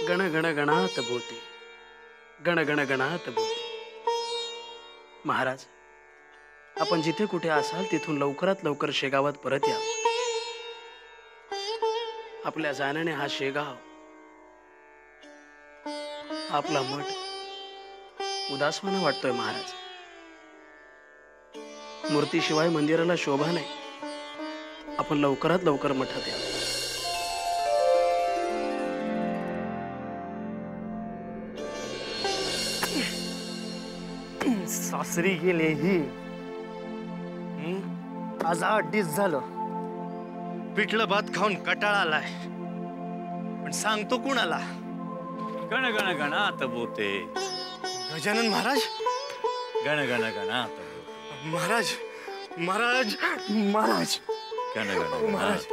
गण गण गणात बोते, गण गण गणात बोते. महाराज, आपण जिथे कुठे असाल तिथून लवकरात लवकर शेगावात परत या. आपल्या जाण्याने हा शेगाव, आपला मठ उदासवाना वाटतोय महाराज. मूर्तीशिवाय मंदिराला शोभा नाही. आपण लवकरात लवकर मठात या. सासरी गेले ही आज 8 दिवस झालं. पिठलं भात खाऊन कटाळा आलाय, पण सांगतो कुणाला? गण गण गणात बोते. गजानन महाराज. गण गण गणात बोते. महाराज महाराज महाराज गण गण महाराज,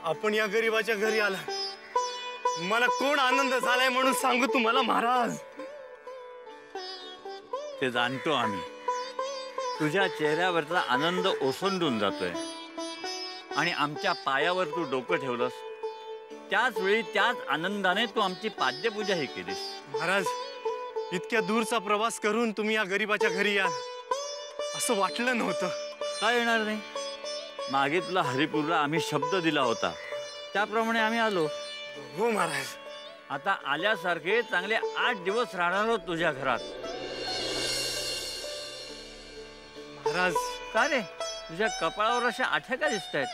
आपण या गरीबाच्या घरी आला. मला कोण आनंद झालाय म्हणून सांगू तुम्हाला महाराज. ते जाणतो आम्ही. तुझ्या चेहऱ्यावरचा आनंद ओसंडून जातोय आणि आमच्या पायावर तू डोकं ठेवलंस त्याच वेळी त्याच आनंदाने तू आमची पाद्यपूजाही केलीस. महाराज, इतक्या दूरचा प्रवास करून तुम्ही या गरीबाच्या घरी या असं वाटलं नव्हतं. काय येणार नाही? मागे तुला हरिपूरला आम्ही शब्द दिला होता, त्याप्रमाणे आम्ही आलो. हो महाराज. आता आल्यासारखे चांगले 8 दिवस राहणार आहोत तुझ्या घरात. महाराज. का रे, तुझ्या कपाळावर अशा आठ्या का दिसत आहेत?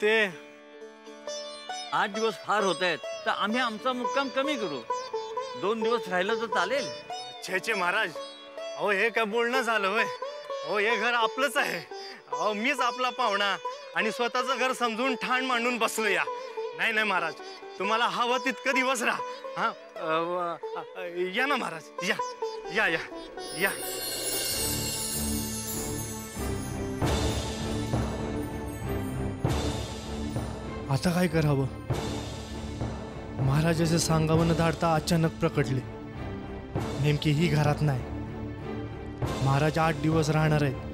ते 8 दिवस फार होत आहेत, तर आम्ही आमचा मुक्काम कमी करू. 2 दिवस राहिलं तर चालेल. छे महाराज, अहो हे काय बोलणं झालं होय? अहो हे घर आपलंच आहे. अहो मीच आपला पाहुणा आणि स्वतःचं घर समजून ठाण मांडून बसलो या. नाही नाही महाराज, तुम्हाला हवं तितकं दिवस राहा. या ना महाराज, या या या या. आता काय करावं? महाराजाचे सांगावं न धाडता अचानक प्रकटले. नेमकी ही घरात नाही. महाराज 8 दिवस राहणार आहेत.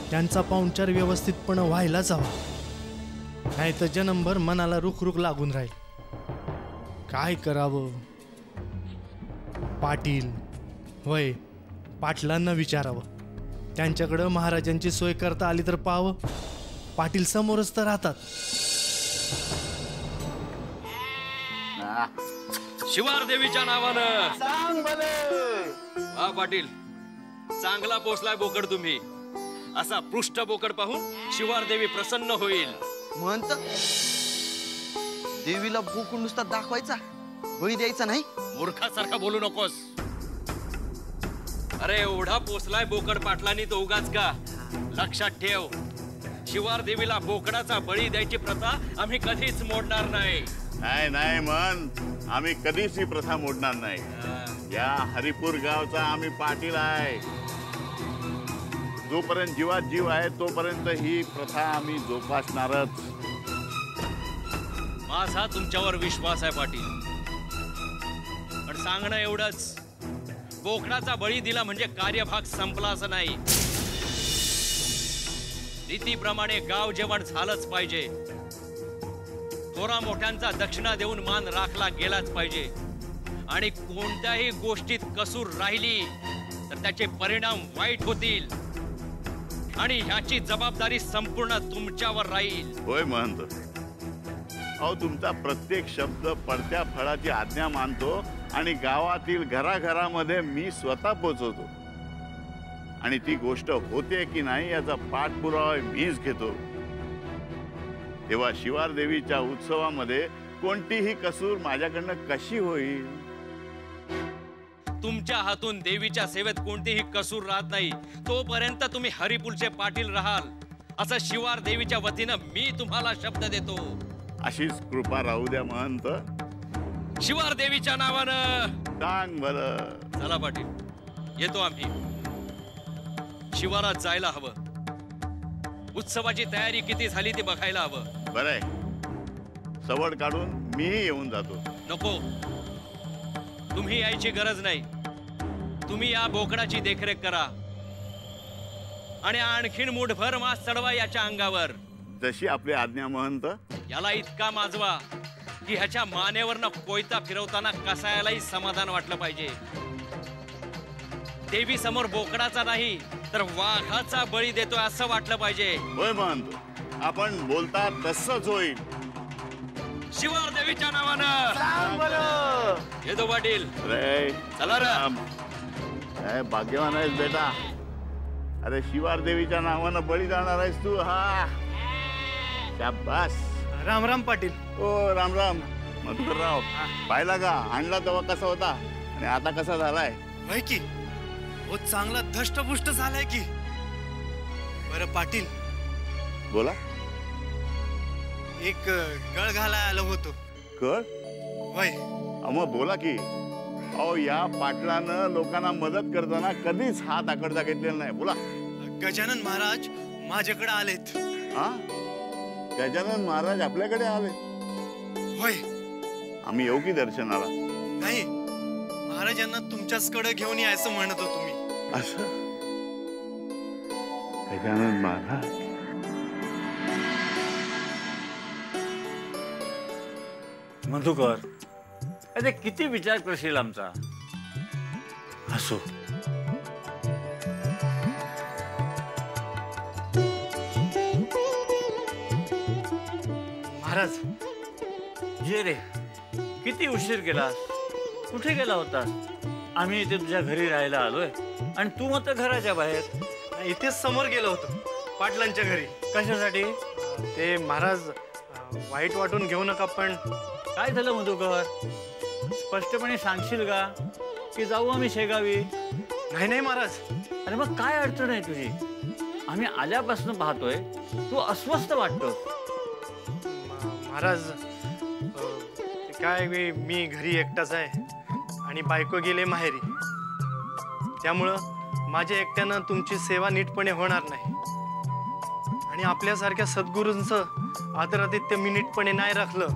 त्यांचा पाहुणचार व्यवस्थितपणे व्हायलाच हवा, नाही तर जन्मभर मनाला रुख लागून राहील. काय करावं? पाटील होय, पाटलांना विचारावं. त्यांच्याकडं महाराजांची सोय करता आली तर पाहावं. पाटील समोरच तर राहतात. शिवार देवीच्या नावानं सांग भले. पाटील, चांगला पोचलाय बोकड तुम्ही. असा पृष्ठ बोकड पाहून शिवार देवी प्रसन्न होईल. म्हणत देवीला बोकड नुसता दाखवायचा, बळी द्यायचा नाही? मूर्खासारखा बोलू नकोस. अरे एवढा पोचलाय बोकड पाटलांनी तो उगाच का? लक्षात ठेव, शिवार देवीला बोकडाचा बळी द्यायची प्रथा आम्ही कधीच मोडणार नाही. नाही नाही मन, आम्ही कधीच ही प्रथा मोडणार नाही. या हरिपूर गावचा आम्ही पाटील आहे. जोपर्यंत जीवात जीव आहे तोपर्यंत ही प्रथा आम्ही जोपासणारच. माझा तुमच्यावर विश्वास आहे पाटील, पण सांगणं एवढंच, बोकडाचा बळी दिला म्हणजे कार्यभाग संपला असं नाही. रीतीप्रमाणे गाव जेवण झालंच पाहिजे. थोरा मोठ्यांचा दक्षिणा देऊन मान राखला गेलाच पाहिजे. आणि कोणत्याही गोष्टीत कसूर राहिली तर त्याचे परिणाम वाईट होतील आणि ह्याची जबाबदारी संपूर्ण तुमच्यावर राहील. होय महंत, अहो तुमचा प्रत्येक शब्द पडत्या फळाची आज्ञा मानतो आणि गावातील घराघरामध्ये मी स्वतः पोचवतो. आणि ती गोष्ट होते की नाही याचा पाठपुरावा मीच घेतो. तेव्हा शिवार देवीच्या उत्सवामध्ये कोणतीही कसूर माझ्याकडनं कशी होईल? तुमच्या हातून देवीच्या सेवेत कोणतीही कसूर राहत नाही तोपर्यंत तुम्ही हरिपूरचे पाटील राहाल असं शिवार देवीच्या वतीनं मी तुम्हाला शब्द देतो. अशीच कृपा राहू द्या महंत. शिवार देवीच्या नावानं सांग बरं. चला पाटील, येतो आम्ही. शिवारात जायला हवं. उत्सवाची तयारी किती झाली ते बघायला हवं. बरंय, सवड काढून मीही येऊन जातो. नको, तुम्ही यायची गरज नाही. तुम्ही या बोकडाची देखरेख करा. आणि आणखीन मुठभर मास चढवा याच्या अंगावर. जशी आपली आज्ञा महंत. याला इतका माजवा की ह्याच्या मानेवरनं कोयता फिरवताना कसायालाही समाधान वाटलं पाहिजे. देवी समोर बोकडाचा नाही तर वाघाचा बळी देतोय असं वाटलं पाहिजे. होय महंत, आपण बोलता तसंच होईल. शिवार देवीच्या नावानं येतो पाटील. रे चला रे. काय भाग्यवान आहेस बेटा. अरे शिवार देवीच्या नावानं बळी जाणार आहेस तू. हा शाबास. राम राम पाटील. ओ राम राम मधुकरराव. पाहिला का आणला तेव्हा कसा होता आणि आता कसा झालाय. होय की हो, चांगला धष्टपुष्ट झालाय की. बरं पाटील, बोला. एक गळ घालाय आलो होतो. कर होय. मग बोला की. अहो या पाटलानं लोकांना मदत करताना कधीच हात आकडता घेतलेला नाही. बोला. गजानन महाराज माझ्याकडे आलेत. हा गजानन महाराज आपल्याकडे आले. होय. आम्ही येऊ की दर्शनाला. नाही, महाराजांना तुमच्याचकडे घेऊन यायचं म्हणत होतो मी. असं गजानन महाराज. मधुकर, अरे किती विचार करशील आमचा. असो. महाराज. जे रे, किती उशीर केलास. कुठे गेला होतास. आम्ही इथे तुझ्या घरी राहायला आलोय आणि तू मात्र घराच्या बाहेर. इथेच समोर गेलो होतो पाटलांच्या घरी. कशासाठी. ते महाराज वाईट वाटून घेऊ नका, पण काय झालं मधुकर. स्पष्टपणे सांगशील का की जाऊ आम्ही शेगावी. नाही नाही महाराज. अरे मग काय अडचण आहे तुझी. आम्ही आल्यापासून पाहतोय तू अस्वस्थ वाटतोस. महाराज काय मी घरी एकटाच आहे आणि बायको गेले माहेरी. त्यामुळं माझ्या एकट्यानं तुमची सेवा नीटपणे होणार नाही. आणि आपल्यासारख्या सद्गुरूंचं आदरातिथ्य मी नीटपणे नाही राखलं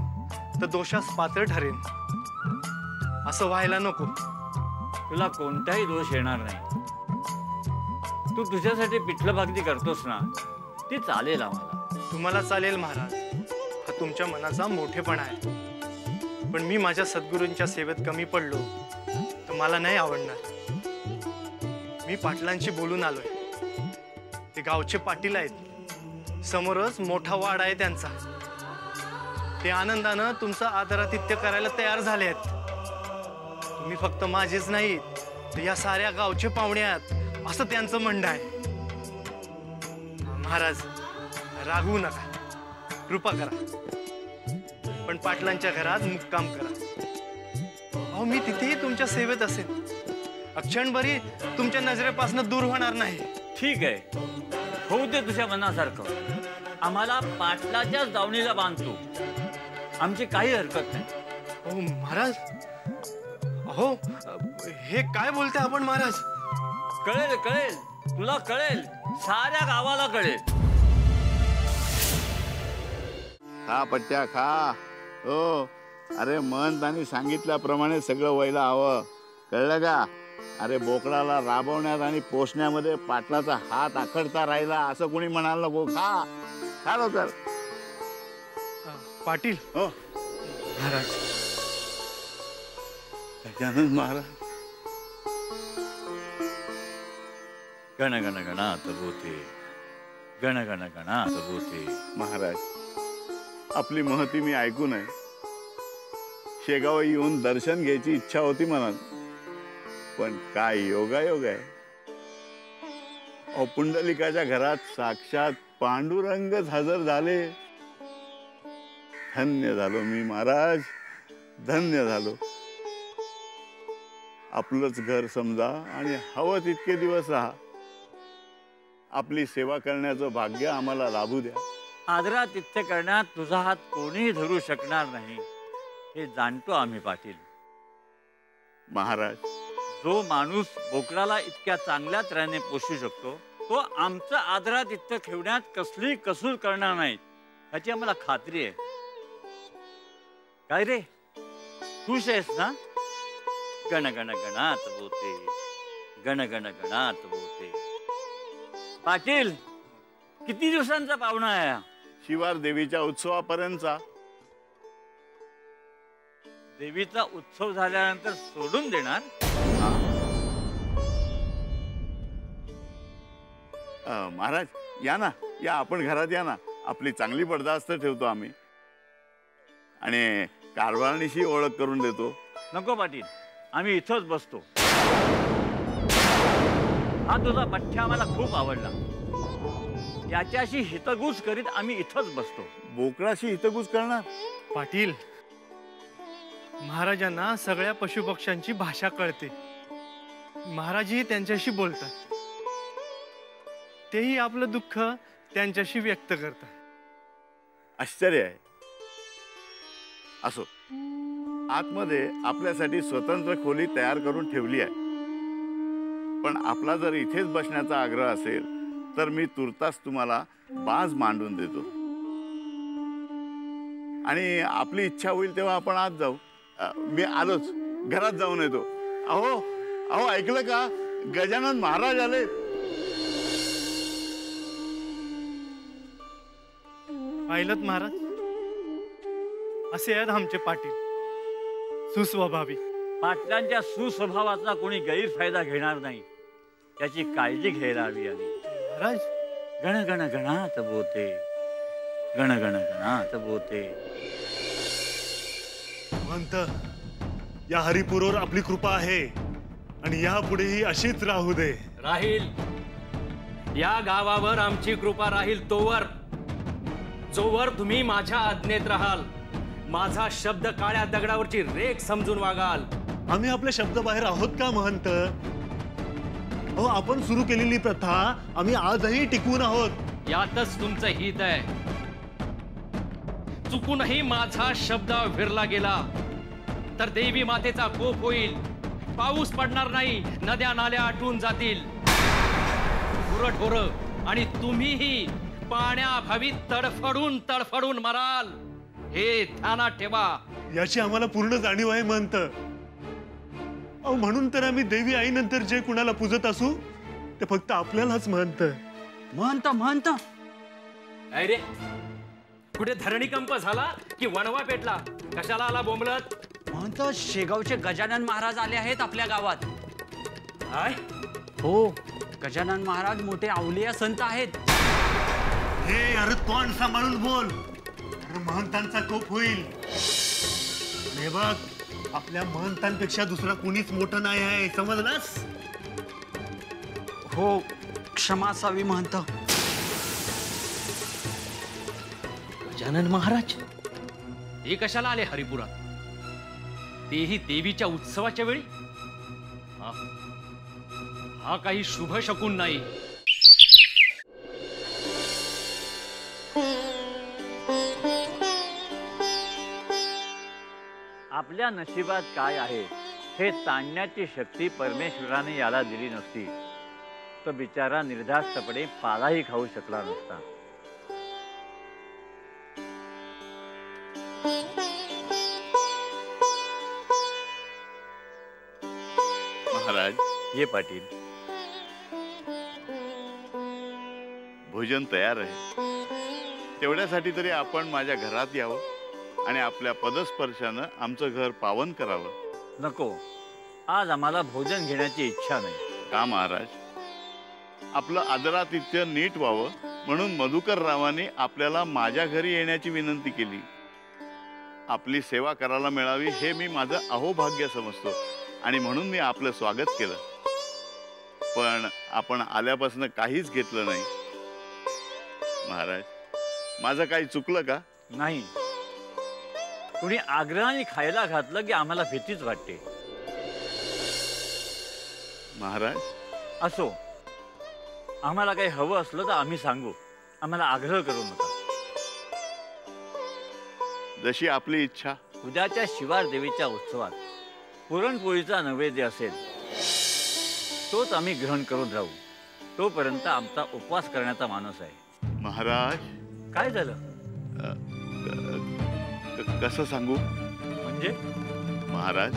तर दोषास पात्र ठरेन. असं व्हायला नको. तुला कोणताही दोष येणार नाही. तू तुझ्यासाठी पिठलं भाकरी करतोस ना, ती चालेल आम्हाला. तुम्हाला चालेल महाराज, हा तुमच्या मनाचा मोठेपणा आहे. पण मी माझ्या सद्गुरूंच्या सेवेत कमी पडलो तर मला नाही आवडणार. मी पाटलांशी बोलून आलोय. ते गावचे पाटील आहेत. समोरच मोठा वाडा आहे त्यांचा. ते आनंदानं तुमचं आदरातिथ्य करायला तयार झाले आहेत. तुम्ही फक्त माझेच नाहीत तर या साऱ्या गावचे पाहुणे आहात असं त्यांचं म्हणणं आहे. महाराज रागवू नका, कृपा करा. पण पाटलांच्या घरात मुक्काम करा. अहो मी तिथेही तुमच्या सेवेत असेल. क्षणभरी तुमच्या नजरेपासून दूर होणार नाही. ठीक आहे, होऊ दे तुझ्या मनासारखं. आम्हाला पाटलाच्याच दावणीला बांधतो. आमची काही हरकत नाही. हो महाराज. अहो हे काय बोलते आपण महाराज. कळेल कळेल, तुला कळेल, साऱ्या गावाला कळेल. खा पट्ट्या खा. हो अरे महंतांनी सांगितल्याप्रमाणे सगळं व्हायला हवं. कळलं का. अरे बोकडाला राबवण्यात आणि पोसण्यामध्ये पाटलाचा हात आखडता राहिला असं कोणी म्हणाल नको. खा खा लवकर. पाटील. हो महाराज. गजानन महाराज. गण गण गणात बोते, गण गण गणात बोते. महाराज आपली महती मी ऐकून आहे. शेगाव येऊन दर्शन घ्यायची इच्छा होती मनात, पण काय योगायोग आहे. पुंडलिकाच्या घरात साक्षात पांडुरंगच हजर झाले. धन्य झालो मी महाराज, धन्य झालो. आपलंच घर समजा आणि हवं तितके दिवस राहा. आपली सेवा करण्याचं भाग्य आम्हाला लाभू द्या. आदरातिथ्य करण्यात तुझा हात कोणीही धरू शकणार नाही हे जाणतो आम्ही पाटील. महाराज जो माणूस बोकडाला इतक्या चांगल्या तऱ्हेने पोषू शकतो तो आमचं आदरातिथ्य ठेवण्यात कसली कसूर करणार नाही ह्याची आम्हाला खात्री आहे. काय रे, खुश आहेस ना. गण गण गणात बोते, गण गण गणात बोते. पाटील, किती दिवसांचा पाहुणा आहे हा? शिवार देवीच्या उत्सवापर्यंतचा. देवीचा उत्सव झाल्यानंतर सोडून देणार? महाराज या ना, या आपण घरात या ना. आपली चांगली बडदास्त ठेवतो आम्ही आणि कारभारणीशी ओळख करून देतो. नको पाटील, आम्ही इथंच बसतो. हा तुझा पठ्ठ्या आम्हाला खूप आवडला. याच्याशी हितगुज करीत आम्ही इथंच बसतो. बोकडाशी हितगुज करणार? पाटील, महाराजांना सगळ्या पशुपक्ष्यांची भाषा कळते. महाराजही त्यांच्याशी बोलतात. तेही आपलं दुःख त्यांच्याशी व्यक्त करतात. आश्चर्य आहे. असो, आतमध्ये आपल्यासाठी स्वतंत्र खोली तयार करून ठेवली आहे. पण आपला जर इथेच बसण्याचा आग्रह असेल तर मी तुर्तास तुम्हाला बाज मांडून देतो आणि आपली इच्छा होईल तेव्हा आपण आत जाऊ. मी आलोच, घरात जाऊन येतो. अहो अहो, ऐकलं का? गजानन महाराज आले. पाहिलं महाराज, असे आहेत आमचे पाटील, सुस्वभावी. पाटलांच्या सुस्वभावाचा कोणी गैरफायदा घेणार नाही याची काळजी घ्यायला हवी आम्ही. महाराज, गण गण गणात बोते, गण गण गणात बोते. महंत, या हरिपुरावर आपली कृपा आहे आणि यापुढेही अशीच राहू दे. राहील. या गावावर आमची कृपा राहील तोवर, जोवर तुम्ही माझ्या आज्ञेत राहाल, माझा शब्द काळ्या दगडावरची रेख समजून वागाल. आम्ही आपल्या शब्दाबाहेर आहोत का महंत? अहो, आपण सुरू केलेली प्रथा आम्ही आजही टिकवून आहोत. यातच तुमचं हित आहे. चुकूनही माझा शब्द विरला गेला तर देवी मातेचा कोप होईल. पाऊस पडणार नाही, नद्या नाल्या आटून जातील. गुरढोर आणि तुम्हीही पाण्याभावी तडफडून तडफडून मराल. हे ध्यानात ठेवा. याची आम्हाला पूर्ण जाणीव आहे महंत. अहो, म्हणून तर आम्ही देवी आईनंतर जे कुणाला पूजत असू ते फक्त आपल्यालाच महंत. महंत महंत अरे, कुठे धरणीकंप झाला की वणवा पेटला? कशाला आला बोंबलत? महंत, शेगावचे गजानन महाराज आले आहेत आपल्या गावात. काय? हो, गजानन महाराज मोठे अवलिया संत आहेत. हे अरे, तोंड सांभाळून बोल. अरे, महंतांचा कोप होईल. हे बघ, आपल्या महंतांपेक्षा दुसरा कोणीच मोठं नाही आहे, समजलास? हो, क्षमा असावी महंत. गजानन महाराज हे कशाला आले हरिपुरात? तेही देवीच्या उत्सवाच्या वेळी? हा काही शुभ शकून नाही. आपल्या नशिबात काय आहे हे ताणण्याची शक्ती परमेश्वराने याला दिली नसती तर बिचारा निर्धास्तपणे पालाही खाऊ शकला नसता. महाराज, ये पाटील, भोजन तयार आहे. तेवढ्यासाठी तरी आपण माझ्या घरात यावं आणि आपल्या पदस्पर्शानं आमचं घर पावन करावं. नको, आज आम्हाला भोजन घेण्याची इच्छा नाही. का महाराज? आपलं आदरातिथ्य नीट व्हावं म्हणून मधुकर रावांनी आपल्याला माझ्या घरी येण्याची विनंती केली. आपली सेवा करायला मिळावी हे मी माझं अहोभाग्य समजतो आणि म्हणून मी आपलं स्वागत केलं. पण आपण आल्यापासून काहीच घेतलं नाही. महाराज, माझं काही चुकलं का? नाही, कुणी आग्रहाने खायला घातलं की आम्हाला भीतीच वाटते. महाराज, असो, आम्हाला काही हवं असलं तर आम्ही सांगू. आम्हाला आग्रह करू नका. जशी आपली इच्छा. उद्याच्या शिवार देवीच्या उत्सवात पुरणपोळीचा नैवेद्य असेल तोच आम्ही ग्रहण करून राहू. तोपर्यंत आमचा उपवास करण्याचा मानस आहे. महाराज, काय झालं? कसं सांगू? म्हणजे महाराज,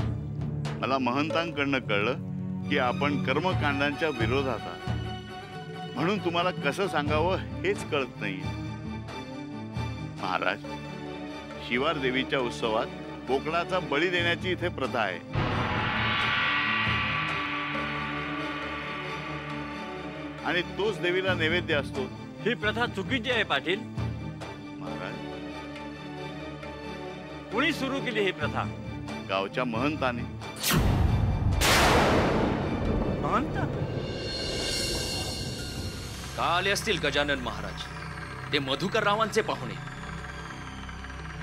मला महंतांकडनं कळलं की आपण कर्मकांडांच्या विरोधात आहात. म्हणून तुम्हाला कसं सांगावं हेच कळत नाही. महाराज, शिवार देवीच्या उत्सवात बोकडाचा बळी देण्याची इथे प्रथा आहे. आणि तोच देवीला नैवेद्य असतो. ही प्रथा चुकीची आहे पाटील. महाराज, कोणी सुरू केली ही प्रथा? गावच्या महंताने. महंत? का आले असतील गजानन महाराज? ते मधुकररावांचे पाहुणे,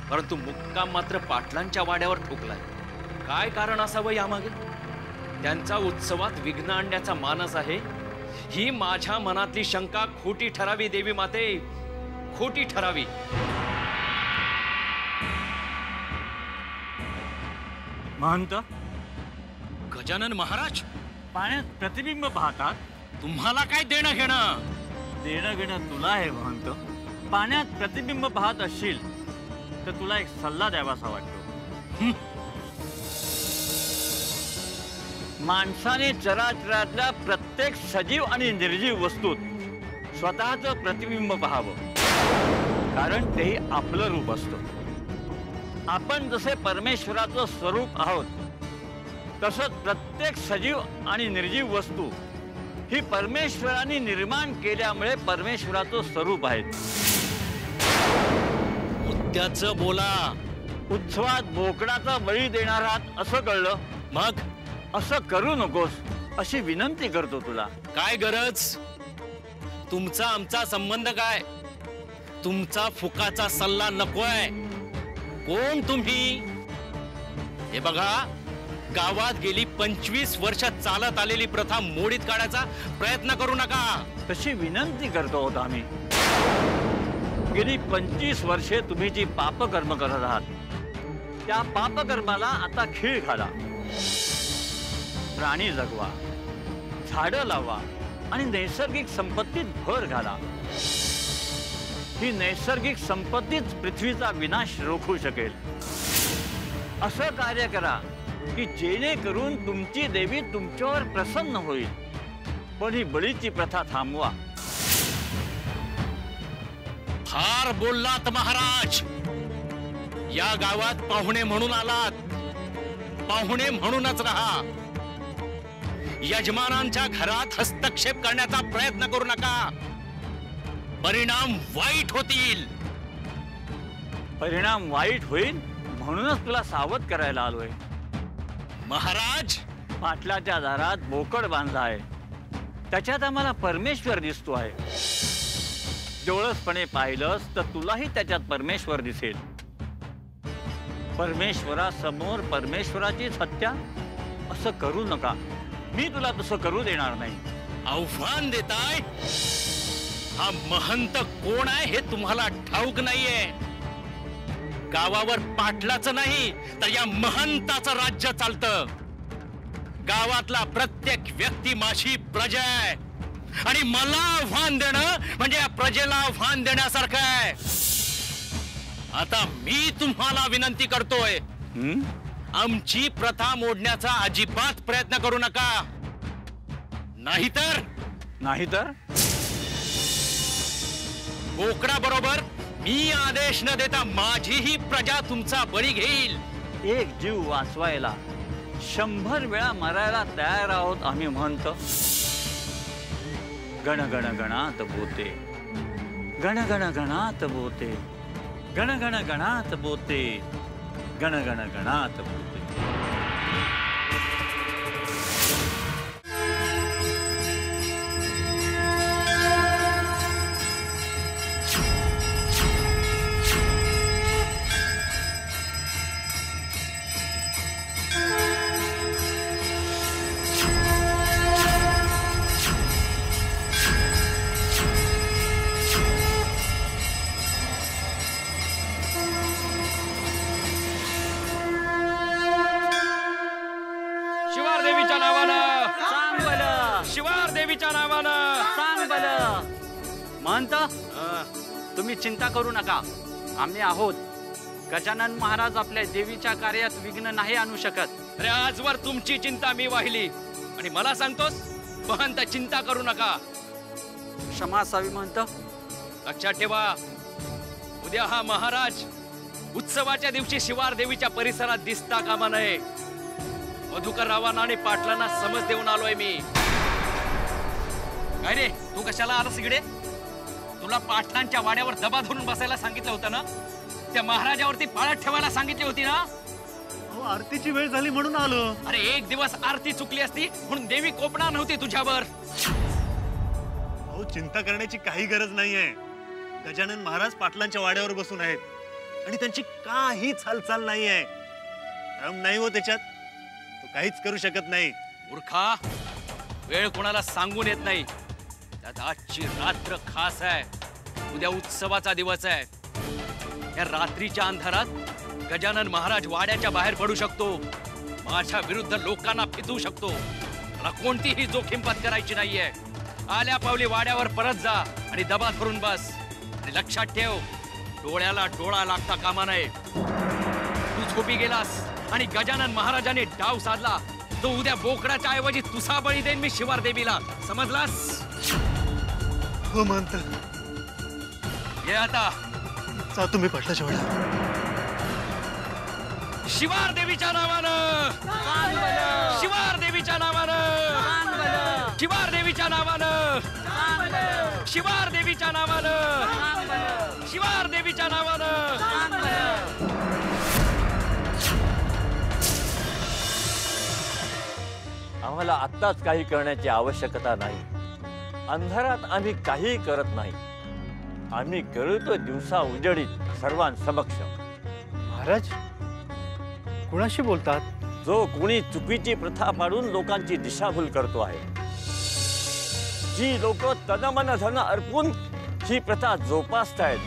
परंतु मुक्काम मात्र पाटलांच्या वाड्यावर ठोकलाय. काय कारण असावं यामागे? त्यांचा उत्सवात विघ्न आणण्याचा मानस आहे, ही माझ्या मनातली शंका खोटी ठरावी. देवी माते, खोटी ठरावी. महंत, गजानन महाराज, पाण्यात प्रतिबिंब पाहतात. तुम्हाला काय देणं घेणं? देणं घेणं तुला आहे महंत. पाण्यात प्रतिबिंब पाहत असशील तर तुला एक सल्ला द्यावासा वाटतो. माणसाने चराचरातल्या प्रत्येक सजीव आणि निर्जीव वस्तूत स्वतःचं प्रतिबिंब पाहावं, कारण तेही आपलं रूप असतं. आपण जसे परमेश्वराचं स्वरूप आहोत, तसंच प्रत्येक सजीव आणि निर्जीव वस्तू ही परमेश्वराने निर्माण केल्यामुळे परमेश्वराचं स्वरूप आहे. मुद्द्याचं बोला. उत्सवात बोकडाचा बळी देणार आहात असं कळलं. मग असं करू नकोस अशी विनंती करतो तुला. काय गरज? तुमचा आमचा संबंध काय? तुमचा फुकाचा सल्ला नकोय. कोण तुम्ही? हे बघा, गावात गेली 25 वर्ष चालत आलेली प्रथा मोडीत काढायचा प्रयत्न करू नका. तशी विनंती करतो होतो आम्ही. गेली 25 वर्षे तुम्ही जी पापकर्म करत आहात, त्या पापकर्माला आता खीळ घाला. प्राणी जगवा, झाडं लावा आणि नैसर्गिक संपत्तीत भर घाला. ही नैसर्गिक संपत्तीच पृथ्वीचा विनाश रोखू शकेल. असं कार्य करा की जेणेकरून तुमची देवी तुमच्यावर प्रसन्न होईल. पण ही बळीची प्रथा थांबवा. फार बोललात महाराज. या गावात पाहुणे म्हणून आलात, पाहुणे म्हणूनच राहा. यजमानांच्या घरात हस्तक्षेप करण्याचा प्रयत्न करू नका. परिणाम वाईट होतील. परिणाम वाईट होईल म्हणूनच तुला सावध करायला आलोय. महाराज, पाटलाच्या दारात बोकड बांधला आहे, त्याच्यात आम्हाला परमेश्वर दिसतो आहे. डोळसपणे पाहिलंस तर तुलाही त्याच्यात परमेश्वर दिसेल. परमेश्वरासमोर परमेश्वराचीच हत्या असं करू नका. मी तुला तसं करू देणार नाही. आव्हान देताय? हा महंत कोण आहे हे तुम्हाला ठाऊक नाहीये. गावावर पाटलाचं नाही तर या महंताचं राज्य चालतं. गावातला प्रत्येक व्यक्ती माझी प्रजा आहे आणि मला आव्हान देणं म्हणजे या प्रजेला आव्हान देण्यासारखं आहे. आता मी तुम्हाला विनंती करतोय, आमची प्रथा मोडण्याचा अजिबात प्रयत्न करू नका. नाहीतर बोकडा बरोबर मी आदेश न देता माझीही प्रजा तुमचा बळी घेईल. एक जीव वाचवायला 100 वेळा मरायला तयार आहोत आम्ही म्हणतो. गण गण गणात बोते, गण गण गणात बोते, गण गण गणात बोते, गण गण गणात बोते. शिवार देवीच्या नावानं, सांग बलं, शिवार देवीच्या नावानं. सांग बलं. महंत, तुम्ही चिंता करू नका, आम्ही आहोत. गजानन महाराज आपल्या देवीच्या कार्यात विघ्न नाही आणू शकत. अरे आजवर तुमची चिंता मी वाहिली आणि मला सांगतोस महंत चिंता करू नका. क्षमा असावी महंत. लक्षात ठेवा, उद्या हा महाराज उत्सवाच्या दिवशी शिवार देवीच्या परिसरात दिसता कामा नये. मधुकर रावांना आणि पाटलांना समज देऊन आलोय मी. काय रे, तू कशाला आलास इकडे? तुला पाटलांच्या वाड्यावर दबा धरून बसायला सांगितलं होतं ना? त्या महाराजावरती पाळत ठेवायला सांगितली होती ना? अहो, आरतीची वेळ झाली म्हणून आलो. अरे एक दिवस आरती चुकली असती म्हणून देवी कोपणार नव्हती तुझ्यावर. अहो, चिंता करण्याची काही गरज नाहीये. गजानन महाराज पाटलांच्या वाड्यावर बसून आहेत आणि त्यांची काहीच हालचाल नाहीये. दम नाही हो त्याच्यात, तो काहीच करू शकत नाही. मूर्खा, वेळ कोणाला सांगून येत नाही. त्यात आजची रात्र खास आहे. उद्या उत्सवाचा दिवस आहे. या रात्रीच्या अंधारात गजानन महाराज वाड्याच्या बाहेर पडू शकतो. माझ्या विरुद्ध लोकांना फितवू शकतो. मला कोणतीही जोखीम पत्करायची नाहीये. आल्या पावली वाड्यावर परत जा आणि दबा धरून बस. आणि लक्षात ठेव, डोळ्याला डोळा लागता कामा नये. तू झोपी गेलास आणि गजानन महाराजांनी डाव साधला, तो उद्या बोकडाच्या ऐवजी तुसा बळी देईन मी शिवार देवीला. समजलास? हो म्हणत ये आता. जा तुम्ही पाटलाच्या वाड्यावर. शिवार देवीच्या नावानं, शिवार देवीच्या नावानं, शिवार देवीच्या नावानं, शिवार देवीच्या नावानं, शिवार देवीच्या नावानं. आम्हाला आत्ताच काही करण्याची आवश्यकता नाही. अंधारात आम्ही काही करत नाही. आम्ही करतो दिवसा उजडीत सर्वांसमक्ष. महाराज कुणाशी बोलतात? जो कोणी चुकीची प्रथा पाडून लोकांची दिशाभूल करतो आहे, जी लोक तनमन धन अर्पून ही प्रथा जोपासतायत,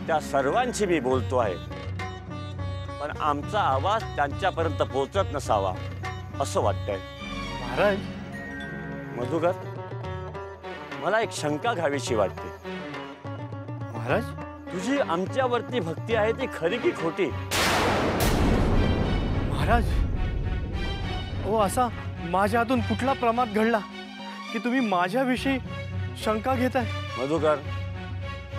त्या सर्वांशी मी बोलतो आहे. पण आमचा आवाज त्यांच्यापर्यंत पोहोचत नसावा असं वाटतंय. महाराज, मधुकर, मला एक शंका घ्यावीशी वाटते. महाराज, तुझी आमच्यावरती भक्ती आहे ती खरी की खोटी? महाराज, ओ असा माझ्या हातून कुठला प्रमाद घडला की तुम्ही माझ्याविषयी शंका घेताय? मधुकर,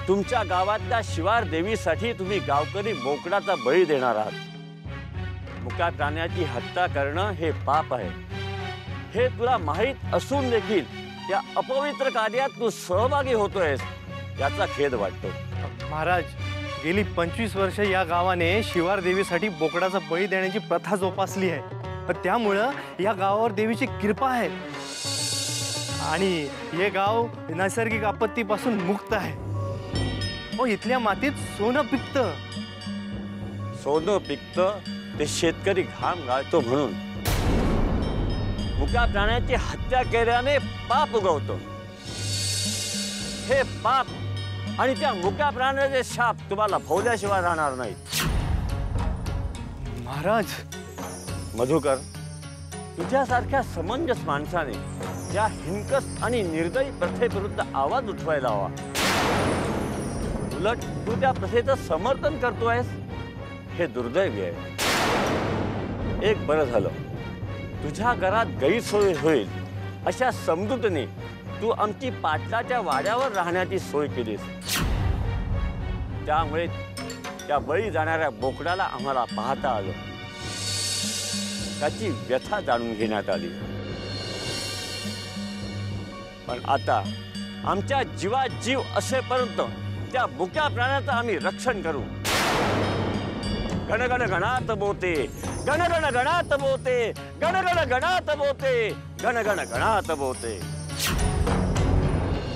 तुमच्या गावातल्या शिवार देवीसाठी तुम्ही गावकरी बोकडाचा बळी देणार आहात. मुका प्राण्याची हत्या करणं हे पाप आहे. हे तुला माहीत असून देखील या अपवित्र कार्यात तू सहभागी होतोयस याचा खेद वाटतो. महाराज, गेली 25 वर्ष या गावाने शिवार देवीसाठी बोकडाचा बळी देण्याची प्रथा जोपासली आहे. त्यामुळं या गावावर देवीची कृपा आहे आणि हे गाव नैसर्गिक आपत्तीपासून मुक्त आहे. हो, इथल्या मातीत सोनं पिकतं. सोनं पिकतं ते शेतकरी घाम गाळतो म्हणून. मुका प्राण्याची हत्या केल्याने पाप उगवतो. हे पाप आणि त्या मुक्या प्राण्याचे शाप तुम्हाला भोवल्याशिवाय राहणार नाहीत. महाराज, मधुकर, तुझ्यासारख्या समंजस माणसाने या हिंकस आणि निर्दयी प्रथेविरुद्ध आवाज उठवायला हवा. उलट तू त्या प्रथेचं समर्थन करतोयस, हे दुर्दैवी आहे. एक बरं झालं, तुझ्या घरात गैरसोय होईल अशा समजुतीने तू आमची पाटलाच्या वाड्यावर राहण्याची सोय केलीस. त्यामुळे त्या बळी जाणाऱ्या बोकडाला आम्हाला पाहता आलं. त्याची व्यथा जाणून घेण्यात आली. पण आता आमच्या जीवात जीव असेपर्यंत त्या मुक्या प्राण्याचं आम्ही रक्षण करू. गणगण गणात बोते, गणगण गणात बोते, गणगण गणात बोते, गणगण गणात बोते.